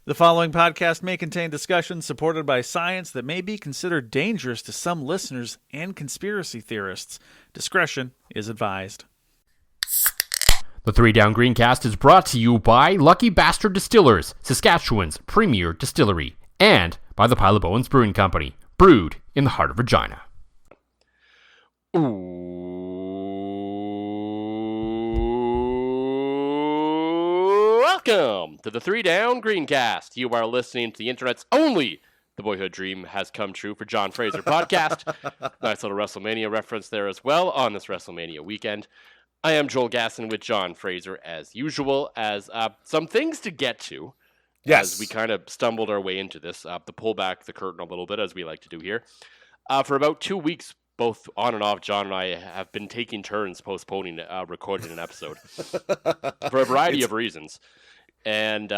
The following podcast may contain discussions supported by science that may be considered dangerous to some listeners and conspiracy theorists. Discretion is advised. The Three Down Greencast is brought to you by Lucky Bastard Distillers, Saskatchewan's premier distillery, and by the Pile of Bones Brewing Company, brewed in the heart of Regina. Welcome to the Three Down Greencast. You are listening to the internet's only The Boyhood Dream Has Come True for John Fraser podcast. Nice little WrestleMania reference there as well on this WrestleMania weekend. I am Joel Gasson with John Fraser as usual, as some things to get to. Yes. As we kind of stumbled our way into this, to pull back the curtain a little bit, as we like to do here. For about 2 weeks, both on and off, John and I have been taking turns postponing recording an episode for a variety of reasons. And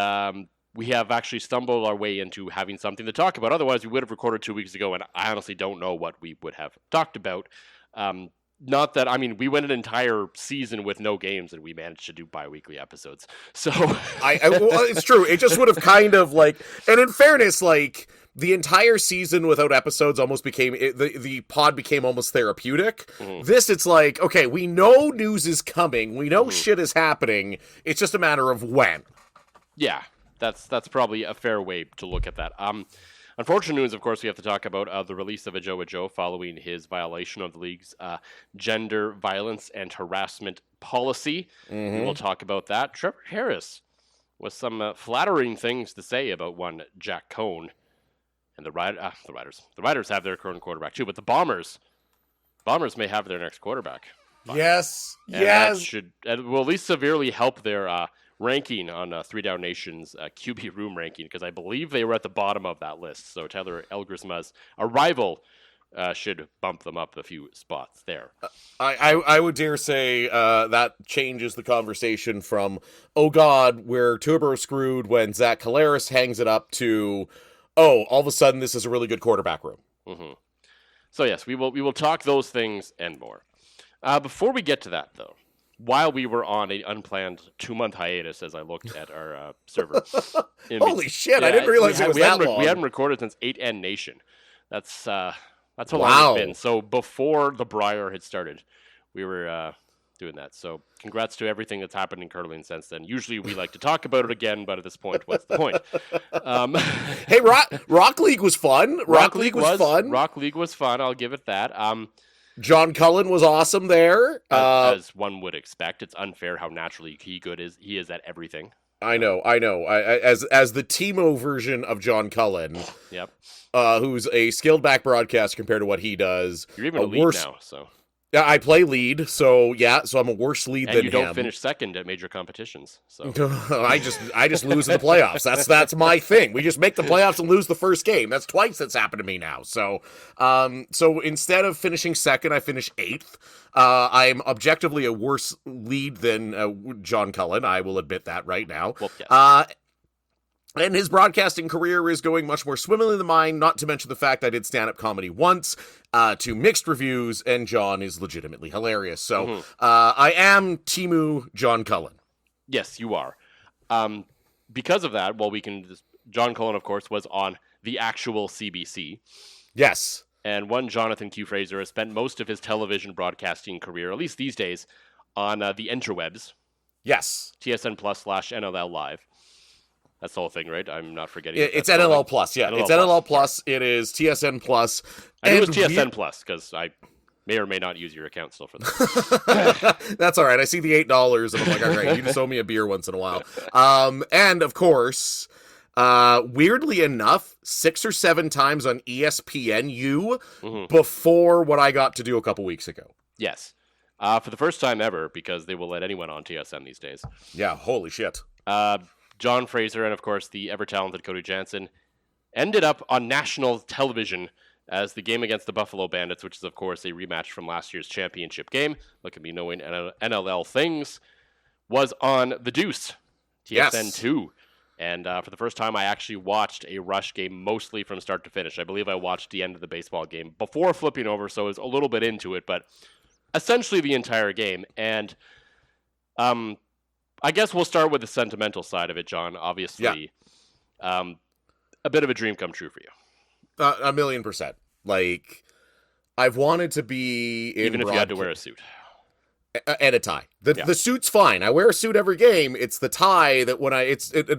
we have actually stumbled our way into having something to talk about. Otherwise, we would have recorded 2 weeks ago, and I honestly don't know what we would have talked about. Not that, I mean, we went an entire season with no games, and we managed to do bi-weekly episodes. So well, it's true. It just would have kind of like, and in fairness, like, the entire season without episodes almost became, the pod became almost therapeutic. Mm-hmm. This, it's like, okay, we know news is coming. We know shit is happening. It's just a matter of when. Yeah, that's probably a fair way to look at that. Unfortunate news, of course, we have to talk about the release of Ajou Ajou following his violation of the league's gender violence and harassment policy. Mm-hmm. We will talk about that. Trevor Harris with some flattering things to say about one Jack Coan. And the Riders have their current quarterback too, but the Bombers may have their next quarterback. Yes, and yes. That will at least severely help their ranking on Three Down Nation's QB room ranking, because I believe they were at the bottom of that list. So Taylor Elgersma's arrival should bump them up a few spots there. I would dare say that changes the conversation from, oh God, we're turbo screwed when Zach Collaris hangs it up, to, oh, all of a sudden this is a really good quarterback room. Mm-hmm. So yes, we will talk those things and more. Before we get to that, though, while we were on an unplanned 2-month hiatus, as I looked at our server. Holy shit, I didn't realize it was that long. We hadn't recorded since 8N Nation. That's how long it's been. So before the Briar had started, we were doing that. So congrats to everything that's happened in curling since then. Usually we like to talk about it again, but at this point, what's the point? Hey, Rock League was fun. Rock League was fun. Rock League was fun, I'll give it that. John Cullen was awesome there. As one would expect. It's unfair how naturally he is at everything. I know. As the Timo version of John Cullen. Yep. Who's a scaled back broadcast compared to what he does. You're even a lead now, so. Yeah, I play lead, so I'm a worse lead than him. And you don't finish second at major competitions, so. I just lose in the playoffs. That's my thing. We just make the playoffs and lose the first game. That's twice that's happened to me now. So instead of finishing second, I finish 8th. I'm objectively a worse lead than John Cullen. I will admit that right now. Well, yes. And his broadcasting career is going much more swimmingly than mine, not to mention the fact I did stand-up comedy once, to mixed reviews, and John is legitimately hilarious. So I am Timu John Cullen. Yes, you are. Because of that, John Cullen, of course, was on the actual CBC. Yes. And one Jonathan Q. Fraser has spent most of his television broadcasting career, at least these days, on the interwebs. Yes. TSN Plus / NLL Live. That's the whole thing, right? I'm not forgetting. It's NLL Plus, yeah. It's NLL Plus. It is TSN Plus. I knew it was TSN Plus, because I may or may not use your account still for that. That's all right. I see the $8, and I'm like, all right, you just owe me a beer once in a while. And, of course, weirdly enough, 6 or 7 times on ESPNU before what I got to do a couple weeks ago. Yes. For the first time ever, because they will let anyone on TSN these days. Yeah, holy shit. John Fraser and, of course, the ever-talented Cody Jansen ended up on national television as the game against the Buffalo Bandits, which is, of course, a rematch from last year's championship game. Look at me knowing NLL things. Was on The Deuce, TSN 2. And for the first time, I actually watched a Rush game mostly from start to finish. I believe I watched the end of the baseball game before flipping over, so I was a little bit into it, but essentially the entire game. And I guess we'll start with the sentimental side of it, John. Obviously, A bit of a dream come true for you. 1,000,000%. Like, I've wanted to be in even if you had to wear a suit. And a tie. The suit's fine. I wear a suit every game. It's the tie that when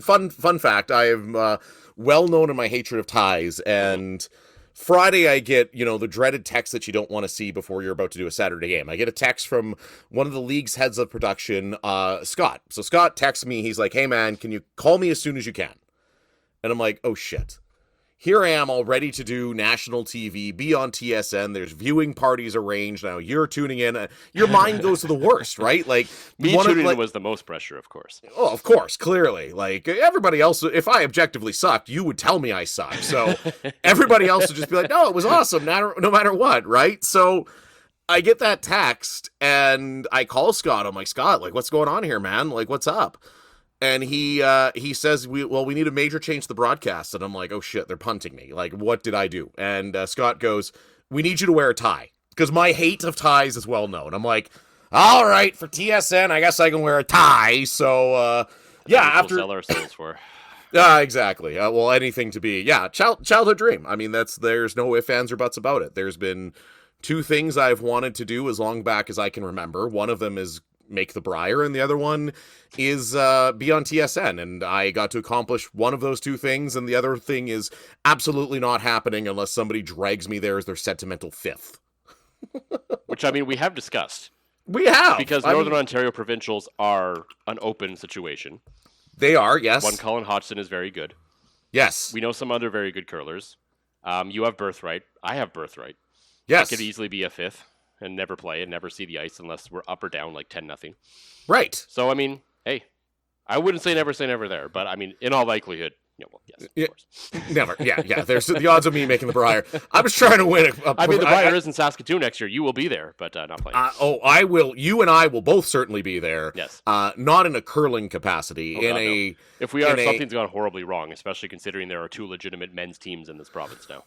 fun fact, I am well known in my hatred of ties, and Friday I get, the dreaded text that you don't want to see before you're about to do a Saturday game. I get a text from one of the league's heads of production, Scott. So Scott texts me, he's like, "Hey man, can you call me as soon as you can?" And I'm like, "Oh shit." Here I am all ready to do national TV, be on TSN. There's viewing parties arranged. Now you're tuning in. Your mind goes to the worst, right? Like me tuning in was the most pressure, of course. Oh, of course, clearly. Like everybody else, if I objectively sucked, you would tell me I sucked. So everybody else would just be like, "No, it was awesome, no matter what," right? So I get that text and I call Scott. I'm like, "Scott, like what's going on here, man? Like what's up?" And he says, we need a major change to the broadcast. And I'm like, "Oh shit, they're punting me. Like, what did I do?" And Scott goes, "We need you to wear a tie." Because my hate of ties is well known. I'm like, "All right, for TSN, I guess I can wear a tie." So, after sell our souls for. Exactly. Well, anything to be, childhood dream. I mean, there's no ifs, ands, or buts about it. There's been two things I've wanted to do as long back as I can remember. One of them is make the Briar, and the other one is be on TSN, and I got to accomplish one of those two things, and the other thing is absolutely not happening unless somebody drags me there as their sentimental fifth. Which, I mean, we have discussed. We have. Because Northern Ontario provincials are an open situation. They are, yes. One Colin Hodgson is very good. Yes. We know some other very good curlers. You have Birthright. I have Birthright. Yes. I could easily be a fifth and never play and never see the ice unless we're up or down like 10-0. Right. So, I mean, hey, I wouldn't say never there, but I mean, in all likelihood, yes, of course. Never. Yeah. There's the odds of me making the Briar. I was trying to win the Briar is in Saskatoon next year. You will be there, but not playing. I will. You and I will both certainly be there. Yes. Not in a curling capacity. No. If we are, something's gone horribly wrong, especially considering there are two legitimate men's teams in this province now.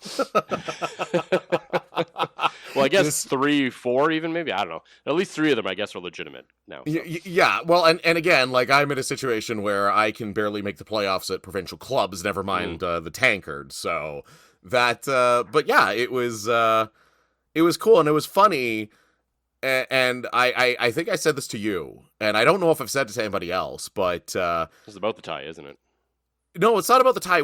Well, I guess 3, 4 even, maybe. I don't know. At least 3 of them, I guess, are legitimate now. So. Yeah, well, and again, like, I'm in a situation where I can barely make the playoffs at provincial clubs, never mind the tankard. So that, but yeah, it was cool, and it was funny, and I think I said this to you, and I don't know if I've said it to anybody else, but... It's about the tie, isn't it? No, it's not about the tie.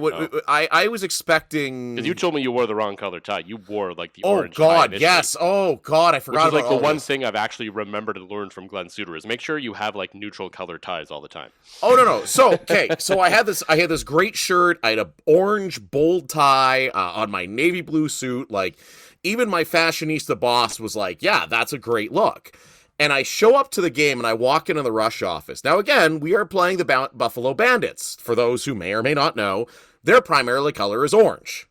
I was expecting... Because you told me you wore the wrong color tie. You wore, like, the orange tie. Oh, God, yes. Oh, God, I forgot about Which is, like, the one thing I've actually remembered to learn from Glenn Suter is make sure you have, like, neutral color ties all the time. Oh, no. So, okay, so I had this great shirt. I had a orange bold tie on my navy blue suit. Like, even my fashionista boss was like, "Yeah, that's a great look." And I show up to the game, and I walk into the Rush office. Now, again, we are playing the Buffalo Bandits. For those who may or may not know, their primary color is orange.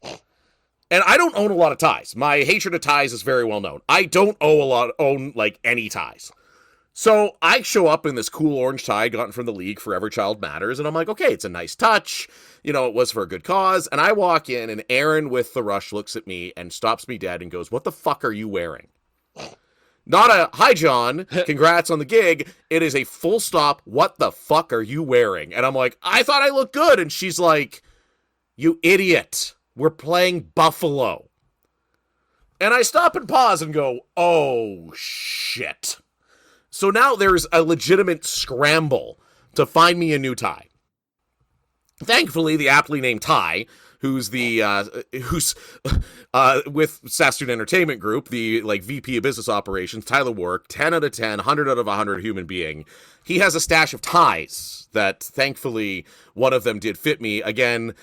And I don't own a lot of ties. My hatred of ties is very well known. I don't own like any ties. So I show up in this cool orange tie gotten from the league for Every Child Matters, and I'm like, okay, it's a nice touch. It was for a good cause. And I walk in, and Aaron with the Rush looks at me and stops me dead and goes, "What the fuck are you wearing?" Not a, "Hi, John, congrats on the gig." It is a full stop, "What the fuck are you wearing?" And I'm like, "I thought I looked good." And she's like, "You idiot. We're playing Buffalo." And I stop and pause and go, "Oh, shit." So now there's a legitimate scramble to find me a new tie. Thankfully, the aptly named Ty, who's with Saskatoon Entertainment Group, the VP of Business Operations, Tyler Work, 10 out of 10, 100 out of 100 human being. He has a stash of ties that thankfully one of them did fit me. Again,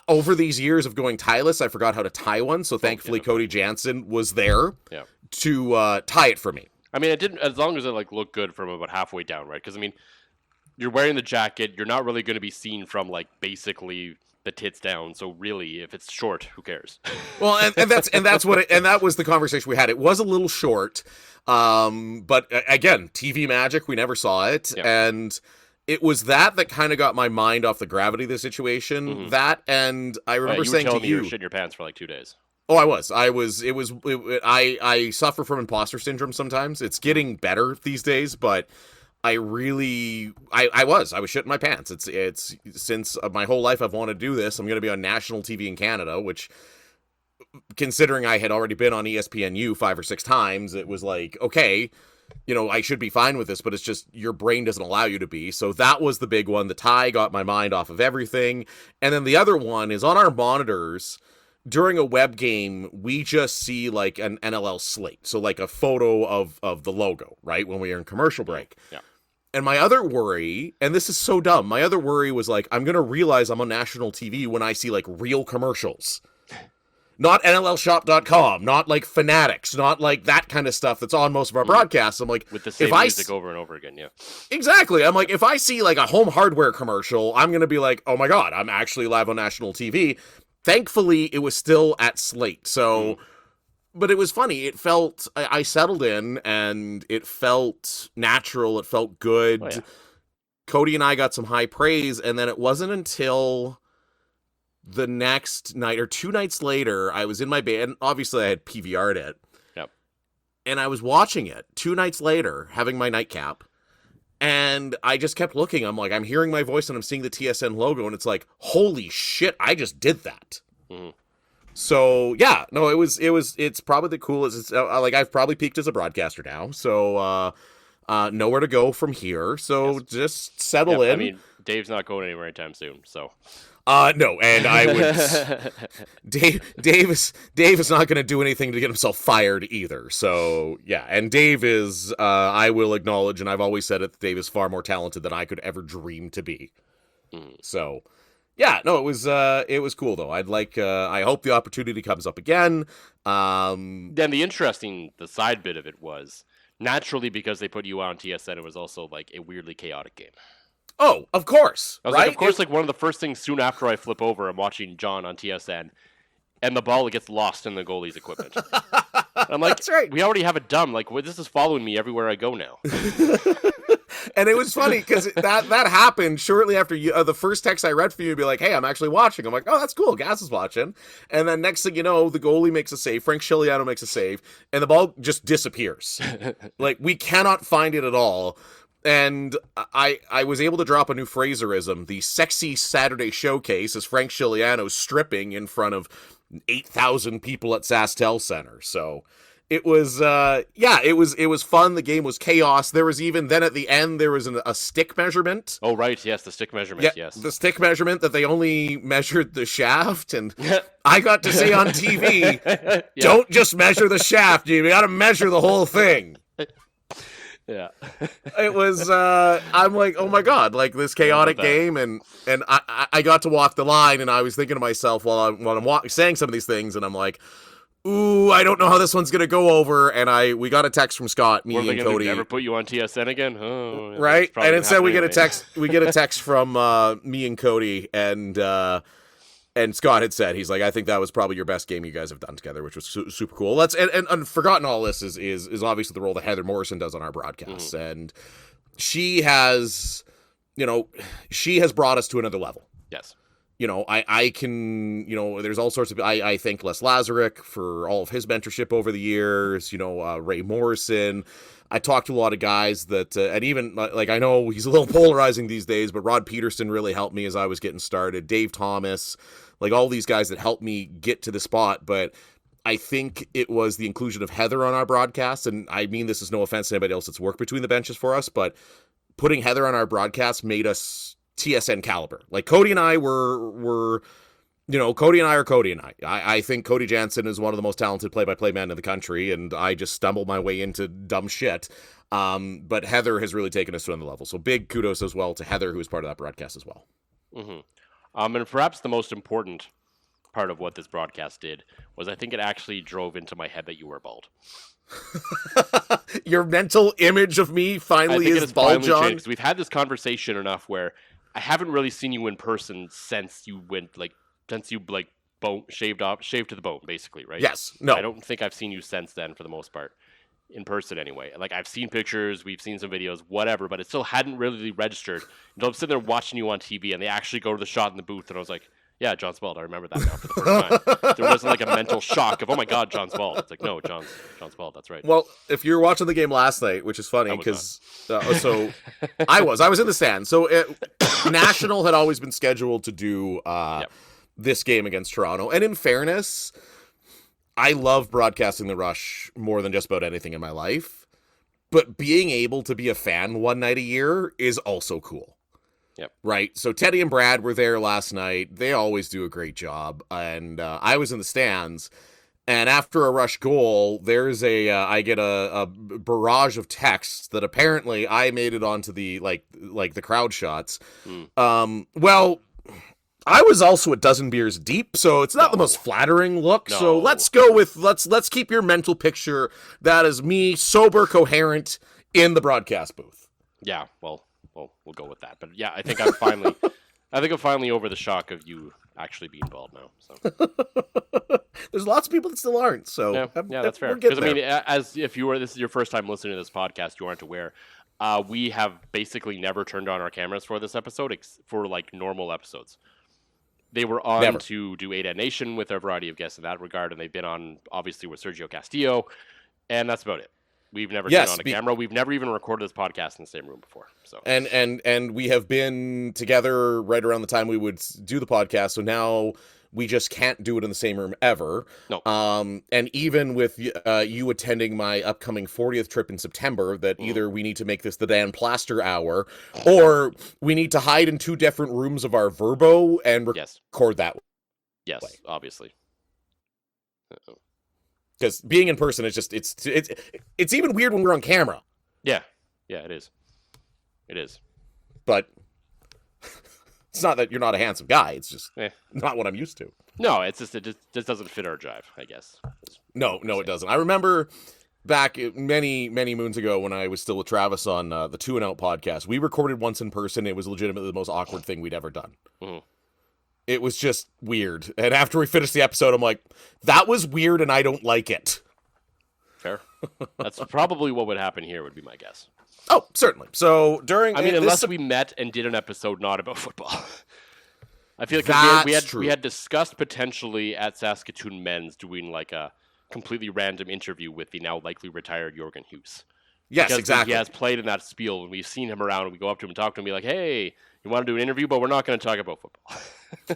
over these years of going tieless, I forgot how to tie one, so thankfully Cody Jansen was there to tie it for me. I mean, it didn't, as long as it looked good from about halfway down, right? Because I mean, you're wearing the jacket, you're not really going to be seen from basically the tits down. So really, if it's short, who cares? Well, and that was the conversation we had. It was a little short, but again, TV magic. We never saw it, and it was that kind of got my mind off the gravity of the situation. Mm-hmm. That, and I remember saying to you, were shitting your pants for 2 days. Oh, I suffer from imposter syndrome sometimes. It's getting better these days, but I was shitting my pants. It's since my whole life I've wanted to do this. I'm going to be on national TV in Canada, which, considering I had already been on ESPNU 5 or 6 times, it was like, okay, I should be fine with this, but it's just your brain doesn't allow you to be. So that was the big one. The tie got my mind off of everything. And then the other one is on our monitors. During a web game, we just see like an NLL slate. So like a photo of the logo, right? When we are in commercial break. Yeah. And my other worry, and this is so dumb, my other worry was like, I'm going to realize I'm on national TV when I see like real commercials. Not NLLshop.com, not like Fanatics, not like that kind of stuff that's on most of our broadcasts. I'm like, with the same music over and over again, yeah. Exactly. I'm like, if I see like a home hardware commercial, I'm going to be like, oh my God, I'm actually live on national TV. Thankfully, it was still at Slate. So, but it was funny. It felt, I settled in and it felt natural. It felt good. Oh, yeah. Cody and I got some high praise. And then it wasn't until the next night or 2 nights later, I was in my bed. And obviously, I had PVR'd it. Yep. And I was watching it 2 nights later, having my nightcap. And I just kept looking. I'm like, I'm hearing my voice and I'm seeing the TSN logo. And it's like, holy shit, I just did that. Mm-hmm. So, yeah, no, it's probably the coolest. It's like, I've probably peaked as a broadcaster now. So, nowhere to go from here. So just settle in. I mean, Dave's not going anywhere anytime soon. So, no, and I would. Dave is not going to do anything to get himself fired either. So yeah, and Dave is. I will acknowledge, and I've always said it. Dave is far more talented than I could ever dream to be. So yeah, no, it was cool though. I hope the opportunity comes up again. Then the side bit of it was naturally because they put you on TSN. It was also like a weirdly chaotic game. Oh, of course. I was right? like, of course, like one of the first things soon after I flip over, I'm watching John on TSN, and the ball gets lost in the goalie's equipment. I'm like, that's right. We already have it dumb. Like, this is following me everywhere I go now. And it was funny because that happened shortly after the first text I read for you would be like, hey, I'm actually watching. I'm like, oh, that's cool. Gas is watching. And then next thing you know, the goalie makes a save. Frank Chiliano makes a save. And the ball just disappears. Like, we cannot find it at all. And I was able to drop a new Fraserism. The sexy Saturday showcase is Frank Chiliano stripping in front of 8,000 people at SaskTel Center. So it was, it was fun. The game was chaos. There was even then at the end, there was a stick measurement. Oh, right. Yes. The stick measurement. Yes. The stick measurement that they only measured the shaft. And I got to say on TV, don't just measure the shaft. You got to measure the whole thing. Yeah. It was, I'm like, oh my God, like this chaotic game. And I got to walk the line and I was thinking to myself while I'm saying some of these things and I'm like, ooh, I don't know how this one's going to go over. And we got a text from Scott, me and Cody. Never put you on TSN again? Oh, right. And instead we get a text from me and Cody and Scott had said, he's like, I think that was probably your best game you guys have done together, which was super cool. And forgotten all this is obviously the role that Heather Morrison does on our broadcasts. Mm-hmm. And she has brought us to another level. Yes. I can, there's all sorts of, I thank Les Lazaruk for all of his mentorship over the years, Ray Morrison. I talked to a lot of guys that, and even like, I know he's a little polarizing these days, but Rod Peterson really helped me as I was getting started. Dave Thomas, like all these guys that helped me get to the spot. But I think it was the inclusion of Heather on our broadcast. And I mean, this is no offense to anybody else that's worked between the benches for us, but putting Heather on our broadcast made us TSN caliber. Like Cody and I were Cody and I are Cody and I. I think Cody Jansen is one of the most talented play-by-play men in the country, and I just stumbled my way into dumb shit. But Heather has really taken us to another level. So big kudos as well to Heather, who was part of that broadcast as well. Mm-hmm. And perhaps the most important part of what this broadcast did was I think it actually drove into my head that you were bald. Your mental image of me finally is bald, John? Because we've had this conversation enough where I haven't really seen you in person since you shaved to the bone, basically, right? Yes. No. I don't think I've seen you since then, for the most part, in person anyway. Like, I've seen pictures, we've seen some videos, whatever, but it still hadn't really registered until I'm sitting there watching you on TV, and they actually go to the shot in the booth, and I was like, Yeah, John's bald. I remember that now for the first time. There wasn't like a mental shock of, oh my God, John's bald. It's like, no, John's bald. That's right. Well, if you're watching the game last night, which is funny because so I was in the stand. So National had always been scheduled to do this game against Toronto, and in fairness, I love broadcasting the Rush more than just about anything in my life. But being able to be a fan one night a year is also cool. Yep. Right. So Teddy and Brad were there last night. They always do a great job. And I was in the stands. And after a Rush goal, there's I get a barrage of texts that apparently I made it onto the like the crowd shots. Well, I was also a dozen beers deep, so it's not the most flattering look. No. So let's go with let's keep your mental picture. That is me, sober, coherent, in the broadcast booth. Yeah. Well, we'll go with that. But yeah, I think I'm finally over the shock of you actually being bald now. So There's lots of people that still aren't. So yeah, that's fair. Because I mean, as if this is your first time listening to this podcast, you aren't aware. We have basically never turned on our cameras for this episode for like normal episodes. They were on to do Ada Nation with a variety of guests in that regard, and they've been on obviously with Sergio Castillo, and that's about it. We've never turned on a camera. We've never even recorded this podcast in the same room before. So and we have been together right around the time we would do the podcast. So now we just can't do it in the same room ever. No. And even with you attending my upcoming 40th trip in September, that either we need to make this the Dan Plaster hour, or we need to hide in two different rooms of our Verbo and record that way. Yes, obviously. Because being in person is just it's even weird when we're on camera. Yeah, it is. It is. But it's not that you're not a handsome guy. It's just not what I'm used to. No, it's just it just doesn't fit our jive, I guess. No, it doesn't. I remember back many moons ago when I was still with Travis on the 2 and Out podcast. We recorded once in person. It was legitimately the most awkward thing we'd ever done. Mm-hmm. It was just weird. And after we finished the episode, I'm like, that was weird and I don't like it. Fair. That's probably what would happen here, would be my guess. Oh, certainly. So unless we met and did an episode not about football. I feel like we had discussed potentially at Saskatoon Men's doing like a completely random interview with the now likely retired Jorgen Hughes. Yes, because exactly. He has played in that spiel, and we've seen him around, and we go up to him and talk to him and be like, hey, you want to do an interview, but we're not going to talk about football.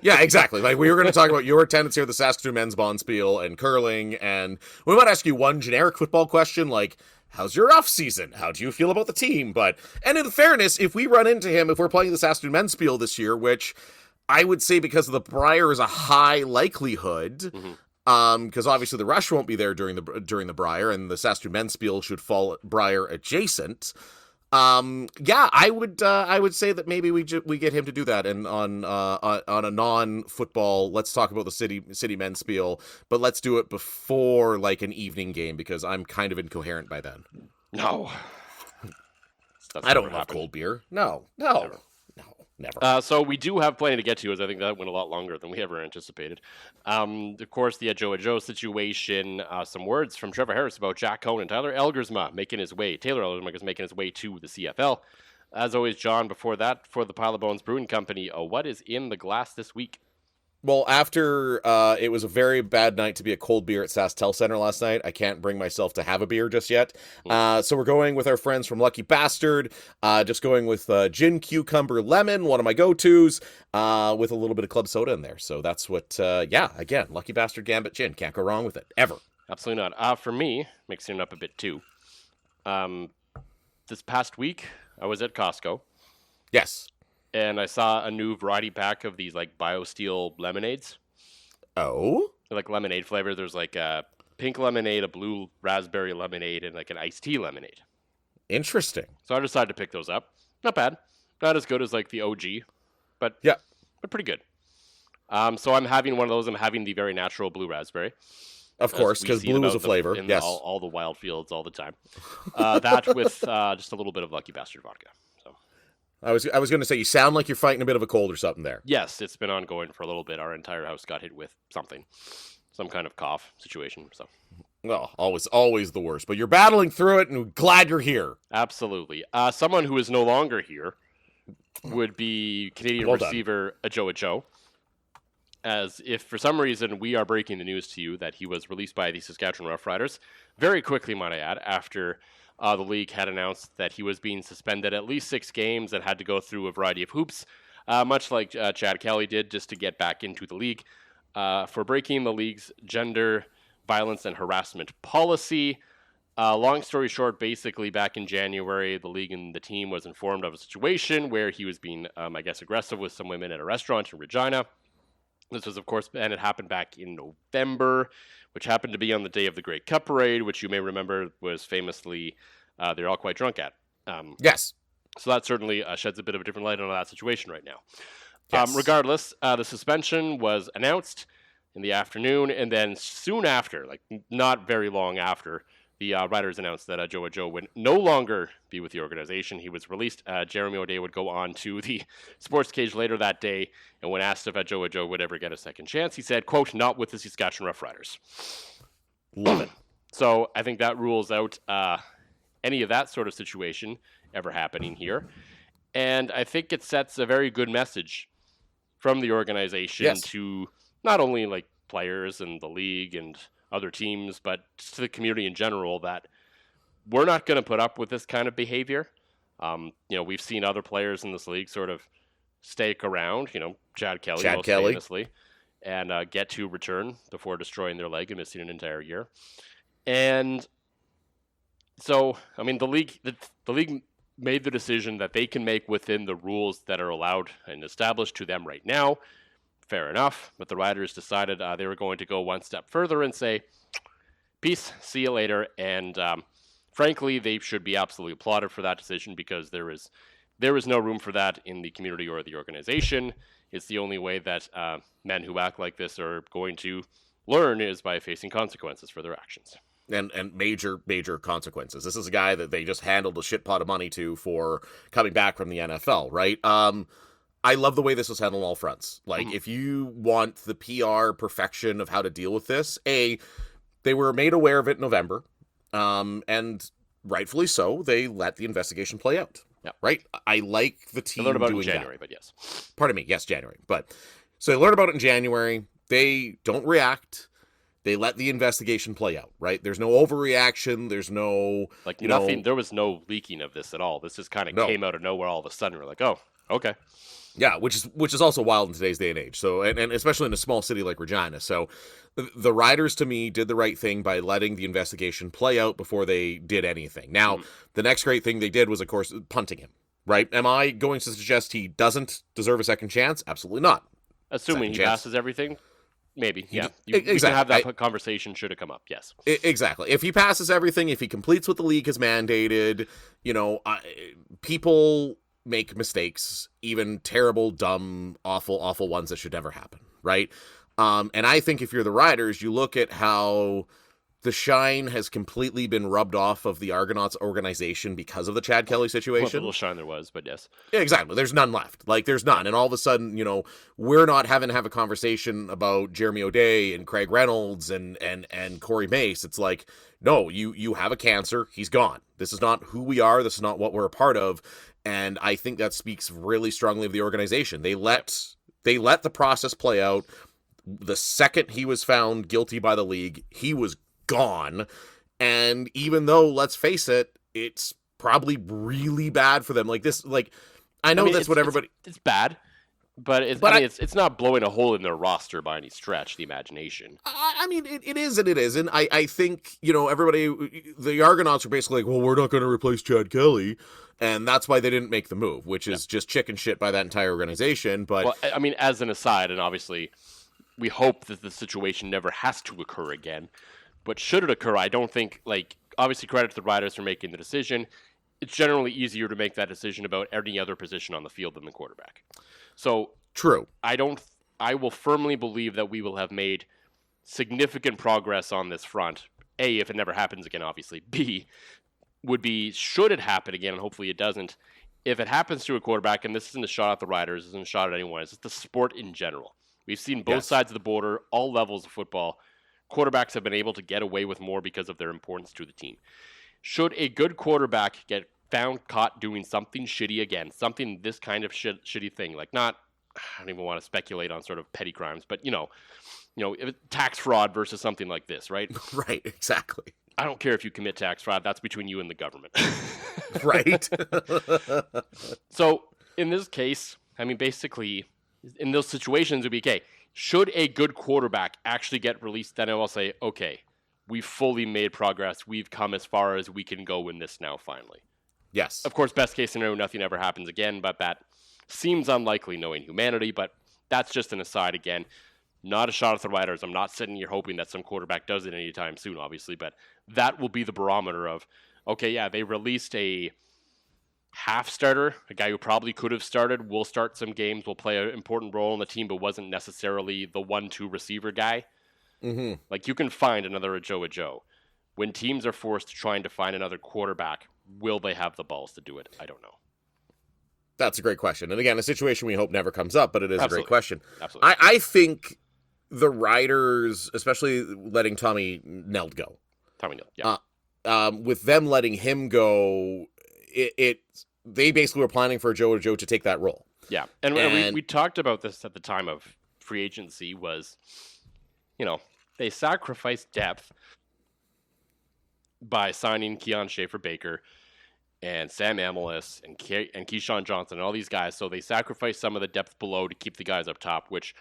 Yeah, exactly. Like, we were going to talk about your attendance here at the Saskatoon Men's Bonspiel and curling, and we might ask you one generic football question, like, how's your off season? How do you feel about the team? And in fairness, if we run into him, if we're playing the Saskatoon Men's Spiel this year, which I would say because of the Brier is a high likelihood, because obviously the Rush won't be there during the Brier, and the Saskatoon Men's Spiel should fall Brier adjacent. I would say that maybe we get him to do that, and on a non-football, let's talk about the city men's spiel, but let's do it before like an evening game, because I'm kind of incoherent by then. No, I don't have cold beer. No, never. So we do have plenty to get to, as I think that went a lot longer than we ever anticipated. Of course, the Ajou Ajou situation, some words from Trevor Harris about Jack Coan and Taylor Elgersma Taylor Elgersma is making his way to the CFL. As always, John, before that, for the Pile of Bones Brewing Company, what is in the glass this week? Well, after it was a very bad night to be a cold beer at SaskTel Center last night, I can't bring myself to have a beer just yet. So we're going with our friends from Lucky Bastard, just going with gin, cucumber, lemon, one of my go-tos, with a little bit of club soda in there. So that's what, again, Lucky Bastard Gambit Gin. Can't go wrong with it, ever. Absolutely not. For me, mixing it up a bit too, this past week, I was at Costco. Yes. And I saw a new variety pack of these like BioSteel lemonades. Oh? They're like lemonade flavor. There's like a pink lemonade, a blue raspberry lemonade, and like an iced tea lemonade. Interesting. So I decided to pick those up. Not bad. Not as good as like the OG, but pretty good. So I'm having one of those. I'm having the very natural blue raspberry. Of course, because blue is a flavor. Yes. All the wild fields all the time. That with just a little bit of Lucky Bastard vodka. I was going to say, you sound like you're fighting a bit of a cold or something there. Yes, it's been ongoing for a little bit. Our entire house got hit with something, some kind of cough situation. So, well, always the worst. But you're battling through it, and we're glad you're here. Absolutely. Someone who is no longer here would be Canadian receiver Ajou Ajou. as if for some reason we are breaking the news to you that he was released by the Saskatchewan Roughriders very quickly, might I add, after the league had announced that he was being suspended at least 6 games and had to go through a variety of hoops, much like Chad Kelly did, just to get back into the league for breaking the league's gender violence and harassment policy. Long story short, basically back in January, the league and the team was informed of a situation where he was being, aggressive with some women at a restaurant in Regina. This was, of course, and it happened back in November, which happened to be on the day of the Great Cup Parade, which you may remember was famously they're all quite drunk at. Yes. So that certainly sheds a bit of a different light on that situation right now. Yes. Regardless, the suspension was announced in the afternoon, and then soon after, like not very long after, the Riders announced that Ajou Ajou would no longer be with the organization. He was released. Jeremy O'Day would go on to the Sports Cage later that day, and when asked if Ajou Ajou would ever get a second chance, he said, quote, "Not with the Saskatchewan Roughriders." Love it. So I think that rules out any of that sort of situation ever happening here. And I think it sets a very good message from the organization to not only like players and the league and other teams, but just to the community in general, that we're not going to put up with this kind of behavior. We've seen other players in this league sort of stake around, Chad Kelly most famously, and get to return before destroying their leg and missing an entire year. And so, I mean, the league made the decision that they can make within the rules that are allowed and established to them right now. Fair enough, but the Riders decided they were going to go one step further and say, peace, see you later. And frankly, they should be absolutely applauded for that decision, because there is no room for that in the community or the organization. It's the only way that men who act like this are going to learn, is by facing consequences for their actions. And major consequences. This is a guy that they just handled a shit pot of money to for coming back from the NFL, right? I love the way this was handled on all fronts. Like, if you want the PR perfection of how to deal with this, they were made aware of it in November, and rightfully so, they let the investigation play out. Yeah. Right? I like the team doing doing it in January, that. but yes. Pardon me, yes, January. But so they learn about it in January. They don't react. They let the investigation play out, right? There's no overreaction. There's no... Like, nothing, there was no leaking of this at all. This just kind of came out of nowhere all of a sudden. We're like, oh, okay. Yeah, which is also wild in today's day and age. So, and especially in a small city like Regina. So the Riders, to me, did the right thing by letting the investigation play out before they did anything. Now, the next great thing they did was, of course, punting him, right? Am I going to suggest he doesn't deserve a second chance? Absolutely not. Assuming he passes everything, maybe, yeah. Exactly. You can have that conversation should it come up, yes. Exactly. If he passes everything, if he completes what the league has mandated, people make mistakes, even terrible, dumb, awful ones that should never happen, right? And I think if you're the Riders, you look at how the shine has completely been rubbed off of the Argonauts organization because of the Chad Kelly situation. What little shine there was, but yes. Yeah, exactly. There's none left. Like, there's none. And all of a sudden, we're not having to have a conversation about Jeremy O'Day and Craig Reynolds and Corey Mace. It's like, no, you have a cancer. He's gone. This is not who we are. This is not what we're a part of. And I think that speaks really strongly of the organization. They let the process play out. The second he was found guilty by the league, he was gone. And even though, let's face it, it's probably really bad for them. Like this, I know that's what everybody. It's bad, but it's not blowing a hole in their roster by any stretch. The imagination. I mean, it is and it isn't. I think everybody, the Argonauts are basically like, well, we're not going to replace Chad Kelly. And that's why they didn't make the move, which is just chicken shit by that entire organization. But well, I mean, as an aside, and obviously we hope that the situation never has to occur again. But should it occur, I don't think, obviously credit to the Riders for making the decision. It's generally easier to make that decision about any other position on the field than the quarterback. So true. I will firmly believe that we will have made significant progress on this front. A, if it never happens again, obviously. B, would be, should it happen again, and hopefully it doesn't, if it happens to a quarterback, and this isn't a shot at the Riders, isn't a shot at anyone, it's just the sport in general. We've seen both sides of the border, all levels of football. Quarterbacks have been able to get away with more because of their importance to the team. Should a good quarterback get found caught doing something shitty again, something this kind of shitty thing, like not I don't even want to speculate on sort of petty crimes, but if tax fraud versus something like this, right? Right, exactly. I don't care if you commit tax fraud. That's between you and the government. Right. So in this case, I mean, basically, in those situations, it would be, okay, should a good quarterback actually get released, then I will say, okay, we've fully made progress. We've come as far as we can go in this now, finally. Yes. Of course, best case scenario, nothing ever happens again, but that seems unlikely knowing humanity, but that's just an aside again. Not a shot at the Riders. I'm not sitting here hoping that some quarterback does it anytime soon, obviously, but that will be the barometer of, okay, yeah, they released a half starter, a guy who probably could have started, will start some games, will play an important role in the team, but wasn't necessarily the 1-2 receiver guy. Mm-hmm. Like, you can find another Ajou Ajou. When teams are forced to trying to find another quarterback, will they have the balls to do it? I don't know. That's a great question. And again, a situation we hope never comes up, but it is Absolutely. a great question. Absolutely. I think the Riders, especially letting Tommy Neld go. Tommy Neld, yeah. With them letting him go, they basically were planning for Ajou Ajou to take that role. Yeah, and we talked about this at the time of free agency was, they sacrificed depth by signing Keon Schaefer-Baker and Sam Amelis and Keyshawn Johnson and all these guys. So they sacrificed some of the depth below to keep the guys up top, which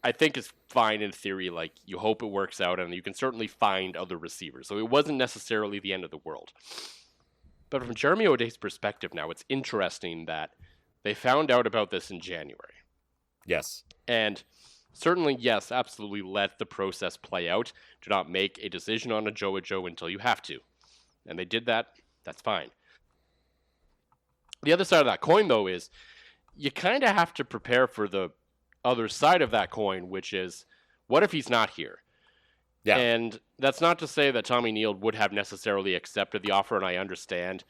I think is fine in theory. Like, you hope it works out, and you can certainly find other receivers. So it wasn't necessarily the end of the world. But from Jeremy O'Day's perspective now, it's interesting that they found out about this in January. Yes. And certainly, yes, absolutely let the process play out. Do not make a decision on Ajou Ajou until you have to. And they did that. That's fine. The other side of that coin, though, is you kind of have to prepare for the other side of that coin, which is, what if he's not here? Yeah. And that's not to say that Tommy Neal would have necessarily accepted the offer, and I understand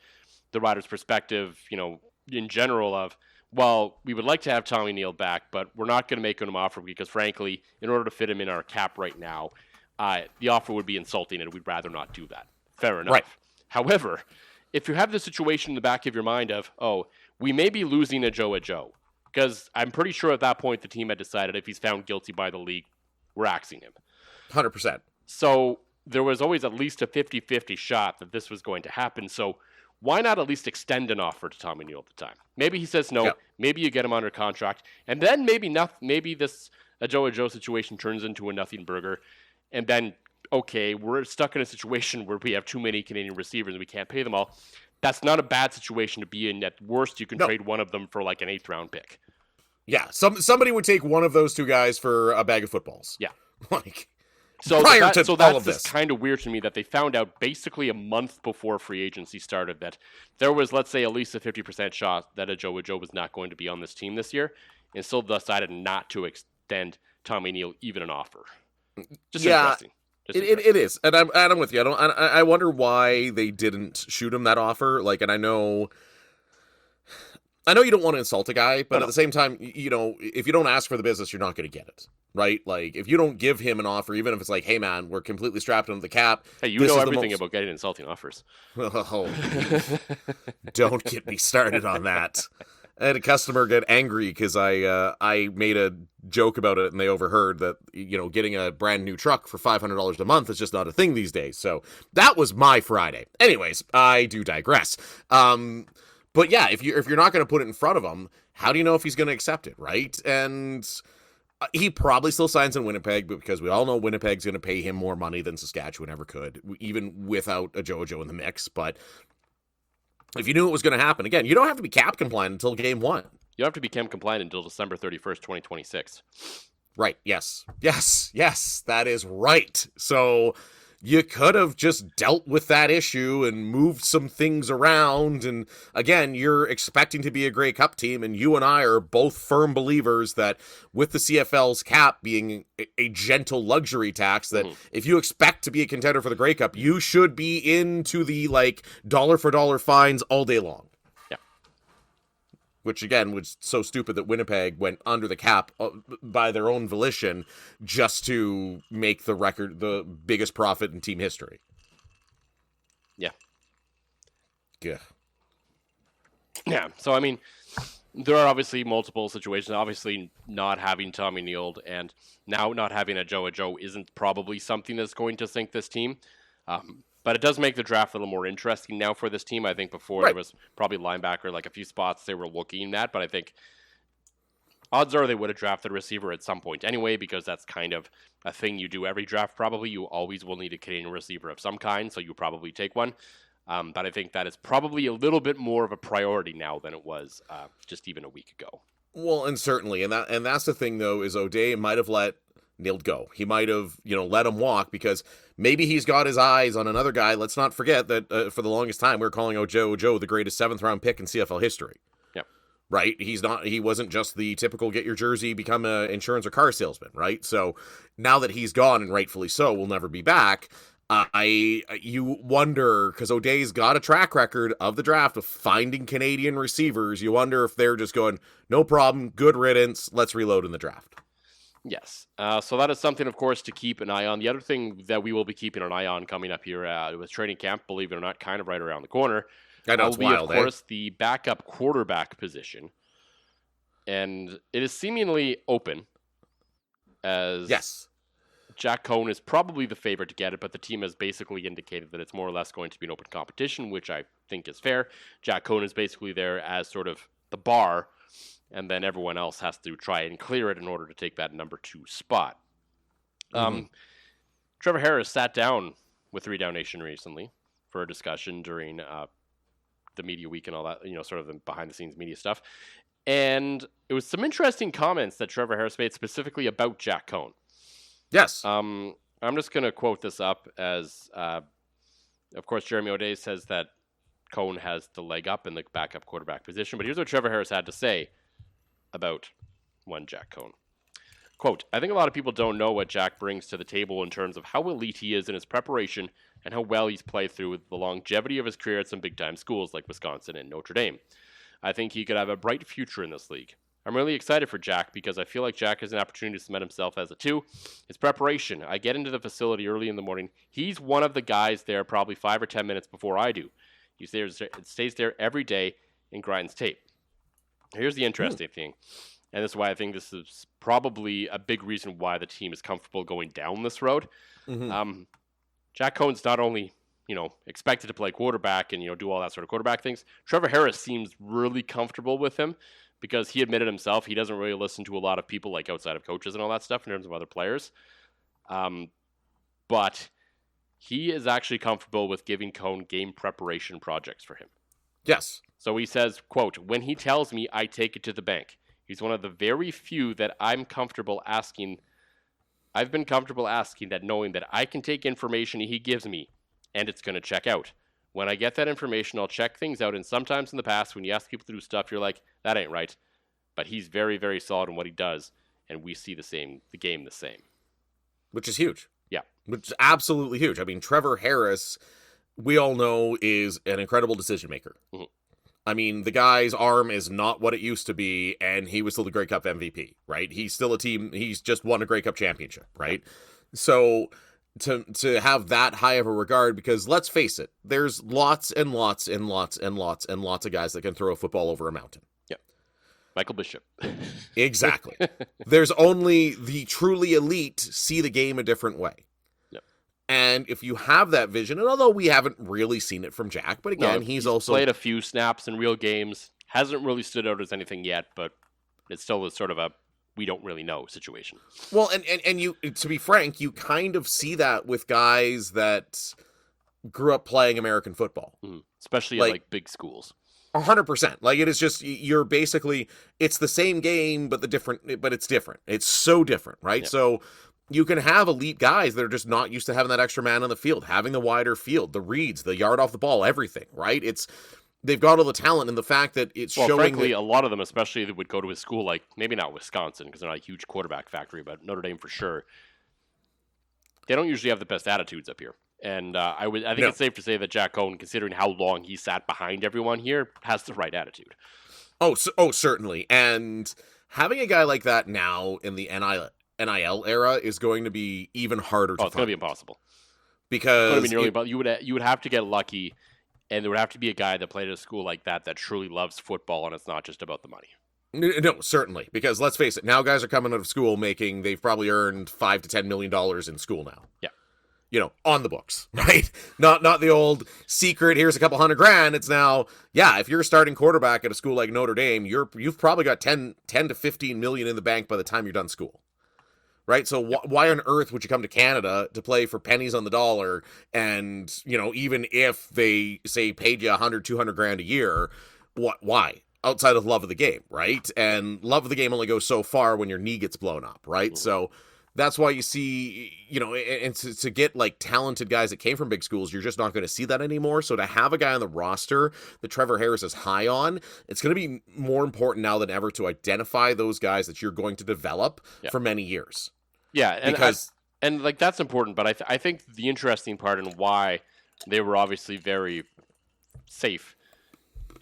the Riders' perspective, in general of, well, we would like to have Tommy Neal back, but we're not going to make him an offer because, frankly, in order to fit him in our cap right now, the offer would be insulting, and we'd rather not do that. Fair enough. Right. However, if you have the situation in the back of your mind of, oh, we may be losing Ajou Ajou, because I'm pretty sure at that point the team had decided if he's found guilty by the league, we're axing him. 100%. So there was always at least a 50-50 shot that this was going to happen. So why not at least extend an offer to Tommy Neal at the time? Maybe he says no. Yeah. Maybe you get him under contract. And then maybe this Ajou Ajou situation turns into a nothing burger. And then, okay, we're stuck in a situation where we have too many Canadian receivers and we can't pay them all. That's not a bad situation to be in. At worst, you can trade one of them for like an 8th round pick. Yeah, somebody would take one of those two guys for a bag of footballs. Yeah. So that's just kind of weird to me that they found out basically a month before free agency started that there was, let's say, at least a 50% shot that Ajou Ajou was not going to be on this team this year, and still decided not to extend Tommy Neal even an offer. Just interesting. It is, and I'm with you. I wonder why they didn't shoot him that offer. Like, and I know you don't want to insult a guy, but at the same time, if you don't ask for the business, you're not going to get it, right? Like, if you don't give him an offer, even if it's like, hey man, we're completely strapped onto the cap. Hey, you know everything about getting insulting offers. Oh, don't get me started on that. I had a customer get angry because I made a joke about it, and they overheard that, getting a brand new truck for $500 a month is just not a thing these days. So that was my Friday. Anyways, I do digress. But yeah, if you're not going to put it in front of him, how do you know if he's going to accept it, right? And he probably still signs in Winnipeg, but because we all know Winnipeg's going to pay him more money than Saskatchewan ever could, even without Ajou Ajou in the mix. But if you knew it was going to happen, again, you don't have to be cap compliant until game 1. You don't have to be cap compliant until December 31st, 2026. Right. Yes, that is right. So you could have just dealt with that issue and moved some things around. And again, you're expecting to be a Grey Cup team, and you and I are both firm believers that with the CFL's cap being a gentle luxury tax, that if you expect to be a contender for the Grey Cup, you should be into the dollar for dollar fines all day long. Yeah. Which again was so stupid that Winnipeg went under the cap by their own volition just to make the record the biggest profit in team history. Yeah. Yeah. Yeah. So, I mean, There are obviously multiple situations. Obviously, not having Tommy Neild and now not having Ajou Ajou isn't probably something that's going to sink this team. But it does make the draft a little more interesting now for this team. I think before there was probably linebacker, like a few spots they were looking at, but I think odds are they would have drafted a receiver at some point anyway, because that's kind of a thing you do every draft probably. You always will need a Canadian receiver of some kind, so you probably take one. But I think that is probably a little bit more of a priority now than it was just even a week ago. Well, and certainly, and that's the thing though, is O'Day might have let Neild go. He might have, let him walk because maybe he's got his eyes on another guy. Let's not forget that for the longest time we were calling Ajou Ajou the greatest 7th round pick in CFL history. Yep. Right? He wasn't just the typical get your jersey, become an insurance or car salesman, right? So now that he's gone, and rightfully so, will never be back. You wonder, because O'Day's got a track record of the draft of finding Canadian receivers. You wonder if they're just going, no problem, good riddance, let's reload in the draft. Yes. So that is something, of course, to keep an eye on. The other thing that we will be keeping an eye on coming up here with training camp, believe it or not, kind of right around the corner, I know, it's will be, wild, of course, the backup quarterback position. And it is seemingly open as Jack Coan is probably the favorite to get it, but the team has basically indicated that it's more or less going to be an open competition, which I think is fair. Jack Coan is basically there as sort of the bar, and then everyone else has to try and clear it in order to take that number 2 spot. Trevor Harris sat down with 3 Down Nation recently for a discussion during the media week and all that, sort of the behind-the-scenes media stuff. And it was some interesting comments that Trevor Harris made specifically about Jack Coan. Yes. I'm just going to quote this up as, of course, Jeremy O'Day says that Coan has the leg up in the backup quarterback position. But here's what Trevor Harris had to say about one Jack Coan. Quote, I think a lot of people don't know what Jack brings to the table in terms of how elite he is in his preparation and how well he's played through the longevity of his career at some big-time schools like Wisconsin and Notre Dame. I think he could have a bright future in this league. I'm really excited for Jack because I feel like Jack has an opportunity to cement himself as a 2. His preparation, I get into the facility early in the morning. He's one of the guys there probably 5 or 10 minutes before I do. He stays there every day and grinds tape. Here's the interesting thing, and this is why I think this is probably a big reason why the team is comfortable going down this road. Jack Coan's not only, expected to play quarterback and, do all that sort of quarterback things. Trevor Harris seems really comfortable with him because he admitted himself he doesn't really listen to a lot of people like outside of coaches and all that stuff in terms of other players. But he is actually comfortable with giving Coan game preparation projects for him. Yes. So he says, quote, when he tells me, I take it to the bank. He's one of the very few that I've been comfortable asking that knowing that I can take information he gives me and it's going to check out. When I get that information, I'll check things out. And sometimes in the past, when you ask people to do stuff, you're like, that ain't right. But he's very, very solid in what he does. And we see the game the same. Which is huge. Yeah. Which is absolutely huge. I mean, Trevor Harris, we all know, is an incredible decision maker. Mm-hmm. I mean, the guy's arm is not what it used to be, and he was still the Grey Cup MVP, right? He's still he's just won a Grey Cup championship, right? So to have that high of a regard, because let's face it, there's lots and lots and lots and lots and lots of guys that can throw a football over a mountain. Yeah. Michael Bishop. Exactly. There's only the truly elite see the game a different way. And if you have that vision, and although we haven't really seen it from Jack, but again, he's also played a few snaps in real games, hasn't really stood out as anything yet, but it's still a sort of a we don't really know situation. Well, and you, to be frank, you kind of see that with guys that grew up playing American football, especially at big schools. 100%. Like, it is just, you're basically, it's the same game, but it's different. It's so different, right? Yeah. So you can have elite guys that are just not used to having that extra man on the field, having the wider field, the reads, the yard off the ball, everything, right? They've got all the talent, and the fact that it's showing. Frankly, a lot of them, especially that would go to a school like, maybe not Wisconsin, because they're not a huge quarterback factory, but Notre Dame for sure. They don't usually have the best attitudes up here. And I think it's safe to say that Jack Coan, considering how long he sat behind everyone here, has the right attitude. Oh, certainly. And having a guy like that now in the NIL era is going to be even harder to find. It's going to be impossible. Because you would have to get lucky, and there would have to be a guy that played at a school like that truly loves football, and it's not just about the money. No, certainly, because let's face it, now guys are coming out of school they've probably earned $5 to $10 million in school now. Yeah. On the books, right? Not the old secret, here's a couple $100,000. It's now, if you're a starting quarterback at a school like Notre Dame, you've probably got 10 to 15 million in the bank by the time you're done school. Right? So why on earth would you come to Canada to play for pennies on the dollar? And, even if they say paid you 100, 200 grand a year, why? Outside of love of the game, right? And love of the game only goes so far when your knee gets blown up, right? So that's why you see, and to get like talented guys that came from big schools, you're just not going to see that anymore. So to have a guy on the roster that Trevor Harris is high on, it's going to be more important now than ever to identify those guys that you're going to develop for many years. Yeah, and because that's important. But I think the interesting part and why they were obviously very safe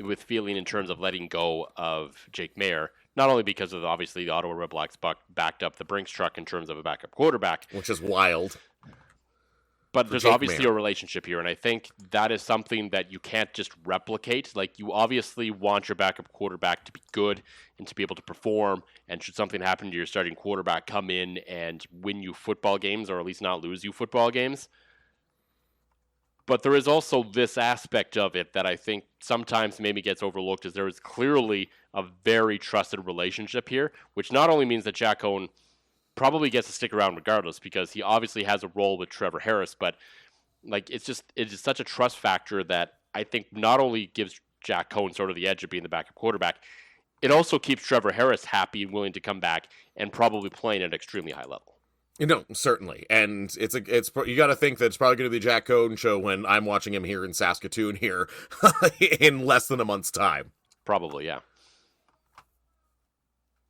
with feeling in terms of letting go of Jake Maier, not only because of obviously the Ottawa Redblacks backed up the Brinks truck in terms of a backup quarterback, which is wild, but there's obviously a relationship here, and I think that is something that you can't just replicate. Like, you obviously want your backup quarterback to be good and to be able to perform, and should something happen to your starting quarterback, come in and win you football games, or at least not lose you football games. But there is also this aspect of it that I think sometimes maybe gets overlooked, is there is clearly a very trusted relationship here, which not only means that Jack Coan probably gets to stick around regardless, because he obviously has a role with Trevor Harris, but like it is such a trust factor that I think not only gives Jack Coan sort of the edge of being the backup quarterback, it also keeps Trevor Harris happy and willing to come back and probably playing at an extremely high level. Certainly, and it's you got to think that it's probably going to be the Jack Coan show when I'm watching him here in Saskatoon here in less than a month's time. Probably, yeah.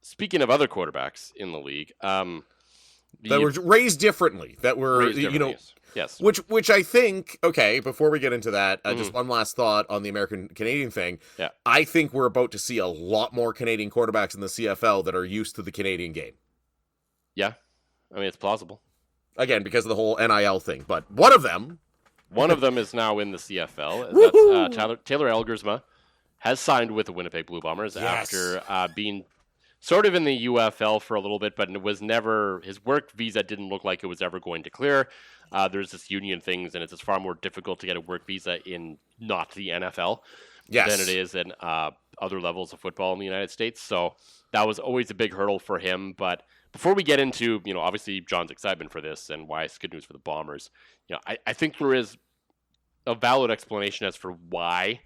Speaking of other quarterbacks in the league, that were raised differently, yes, which I think, okay, before we get into that, just one last thought on the American-Canadian thing. Yeah, I think we're about to see a lot more Canadian quarterbacks in the CFL that are used to the Canadian game. Yeah. I mean, it's plausible. Again, because of the whole NIL thing. But one of them is now in the CFL. That's Taylor Elgersma has signed with the Winnipeg Blue Bombers after being sort of in the UFL for a little bit, but it was never, his work visa didn't look like it was ever going to clear. There's this union things, and it's just far more difficult to get a work visa in not the NFL than it is in other levels of football in the United States. So that was always a big hurdle for him. But before we get into, obviously John's excitement for this and why it's good news for the Bombers, I think there is a valid explanation as for why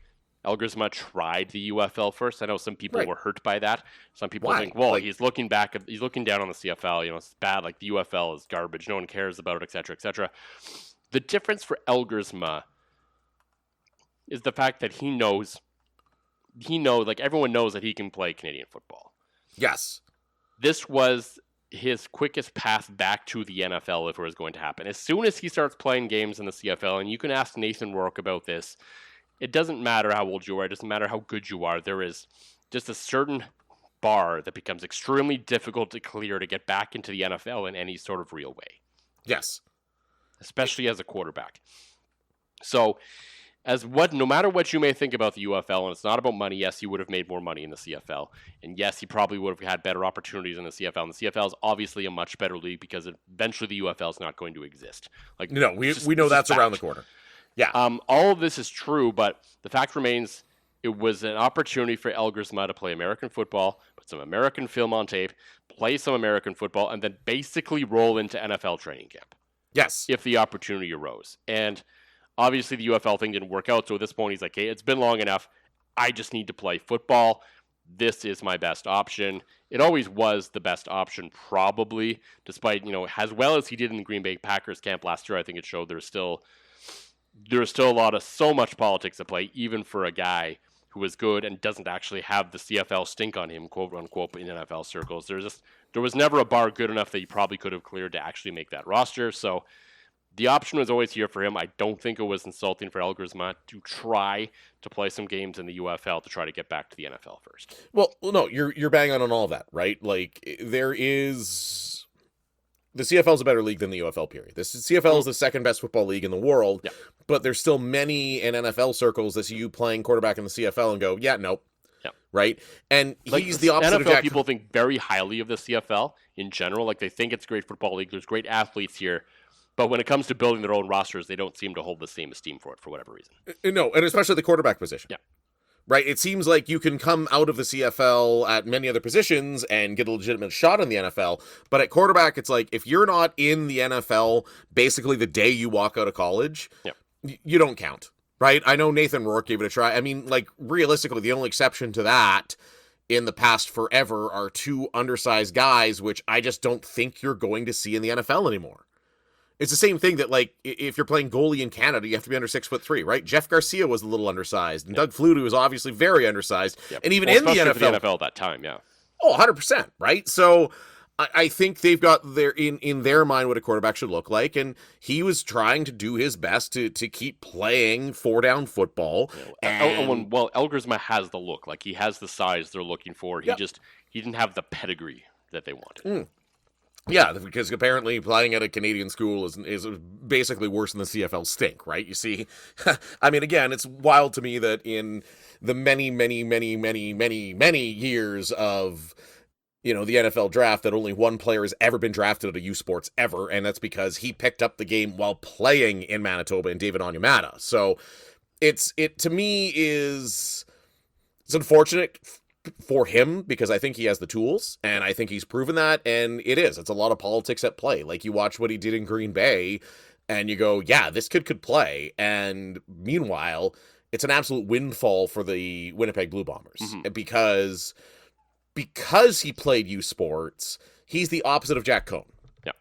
Elgersma tried the UFL first. I know some people were hurt by that. Some people think, well, he's looking down on the CFL. It's bad. Like, the UFL is garbage. No one cares about it, et cetera, et cetera. The difference for Elgersma is the fact that he knows, like, everyone knows that he can play Canadian football. Yes. This was his quickest path back to the NFL if it was going to happen. As soon as he starts playing games in the CFL, and you can ask Nathan Rourke about this, it doesn't matter how old you are, it doesn't matter how good you are, there is just a certain bar that becomes extremely difficult to clear to get back into the NFL in any sort of real way. Yes. Especially as a quarterback. So, no matter what you may think about the UFL, and it's not about money, yes, he would have made more money in the CFL. And yes, he probably would have had better opportunities in the CFL. And the CFL is obviously a much better league because eventually the UFL is not going to exist. Like, no, we know that's around the corner. Yeah. All of this is true, but the fact remains, it was an opportunity for Elgersma to play American football, put some American film on tape, play some American football, and then basically roll into NFL training camp. Yes. If the opportunity arose. And obviously the UFL thing didn't work out, so at this point he's like, hey, it's been long enough. I just need to play football. This is my best option. It always was the best option, probably, despite, as well as he did in the Green Bay Packers camp last year, I think it showed there's still so much politics at play, even for a guy who is good and doesn't actually have the CFL stink on him, quote unquote, in NFL circles. There was never a bar good enough that he probably could have cleared to actually make that roster. So the option was always here for him. I don't think it was insulting for Elgersma to try to play some games in the UFL to try to get back to the NFL first. Well, no, you're bang on all of that, right? Like, the CFL is a better league than the UFL, period. The CFL is the second best football league in the world, but there's still many in NFL circles that see you playing quarterback in the CFL and go, yeah, nope. Yeah. Right? And Like, he's the opposite of NFL Jack. people think very highly of the CFL in general. Like, they think it's a great football league. There's great athletes here. But when it comes to building their own rosters, they don't seem to hold the same esteem for it for whatever reason. No, and especially the quarterback position. Yeah. Right? It seems like you can come out of the CFL at many other positions and get a legitimate shot in the NFL. But at quarterback, it's like, if you're not in the NFL basically the day you walk out of college, you don't count. Right? I know Nathan Rourke gave it a try. I mean, like, realistically, the only exception to that in the past forever are two undersized guys, which I just don't think you're going to see in the NFL anymore. It's the same thing that, like, if you're playing goalie in Canada, you have to be under 6'3", right? Jeff Garcia was a little undersized, and Doug Flutie was obviously very undersized. And even in the NFL, for the NFL at that time, yeah. Oh, 100%, right? So I think they've got their in their mind what a quarterback should look like, and he was trying to do his best to keep playing 4-down football. Well, Elgersma has the look, like, he has the size they're looking for. He didn't have the pedigree that they wanted. Yeah, because apparently playing at a Canadian school is basically worse than the CFL stink, right? You see, I mean, again, it's wild to me that in the many years of, you know, the NFL draft, that only one player has ever been drafted at a U Sports ever, and that's because he picked up the game while playing in Manitoba, and David Onyemata. So it to me is, it's unfortunate for him, because I think he has the tools, and I think he's proven that, and it's a lot of politics at play. Like, you watch what he did in Green Bay, and you go, yeah, this kid could play, and meanwhile, it's an absolute windfall for the Winnipeg Blue Bombers, because he played U Sports, he's the opposite of Jack Coan. Yeah.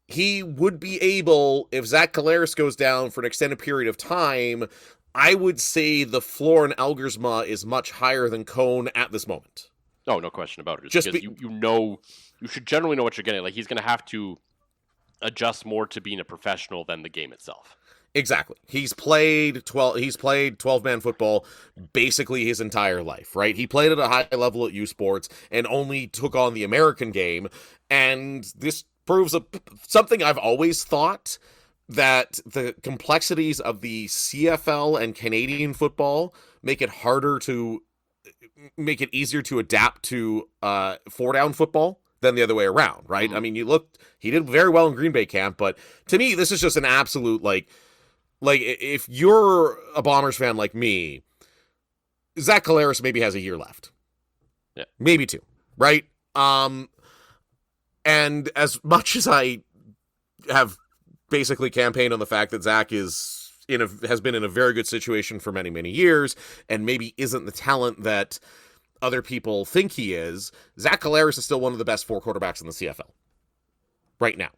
He would be able, if Zach Collaros goes down for an extended period of time, I would say the floor in Elgersma is much higher than Coan at this moment. Oh, no question about it. Just because you should generally know what you're getting. Like, he's going to have to adjust more to being a professional than the game itself. Exactly. He's played 12-man football basically his entire life, right? He played at a high level at U Sports and only took on the American game, and this proves something I've always thought, that the complexities of the CFL and Canadian football make it easier to adapt to 4-down football than the other way around, right? I mean, he did very well in Green Bay camp, but to me, this is just an absolute, like if you're a Bombers fan like me, Zach Collaros maybe has a year left. Yeah. Maybe 2, right? And as much as I have basically campaigned on the fact that Zach has been in a very good situation for many, many years, and maybe isn't the talent that other people think he is, Zach Collaros is still one of the best 4 quarterbacks in the CFL right now.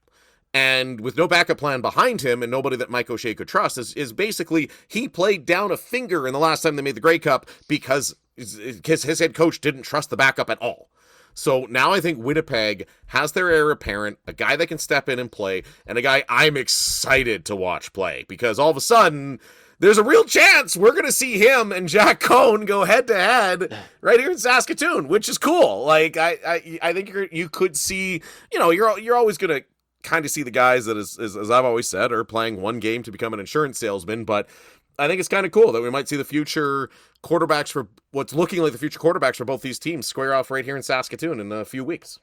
And with no backup plan behind him and nobody that Mike O'Shea could trust, is basically, he played down a finger in the last time they made the Grey Cup because his head coach didn't trust the backup at all. So now I think Winnipeg has their heir apparent, a guy that can step in and play, and a guy I'm excited to watch play, because all of a sudden, there's a real chance we're going to see him and Jack Coan go head-to-head right here in Saskatoon, which is cool. Like, I think you could see, you know, you're always going to kind of see the guys that, as I've always said, are playing one game to become an insurance salesman, but I think it's kind of cool that we might see the future quarterbacks for what's looking like the future quarterbacks for both these teams square off right here in Saskatoon in a few weeks.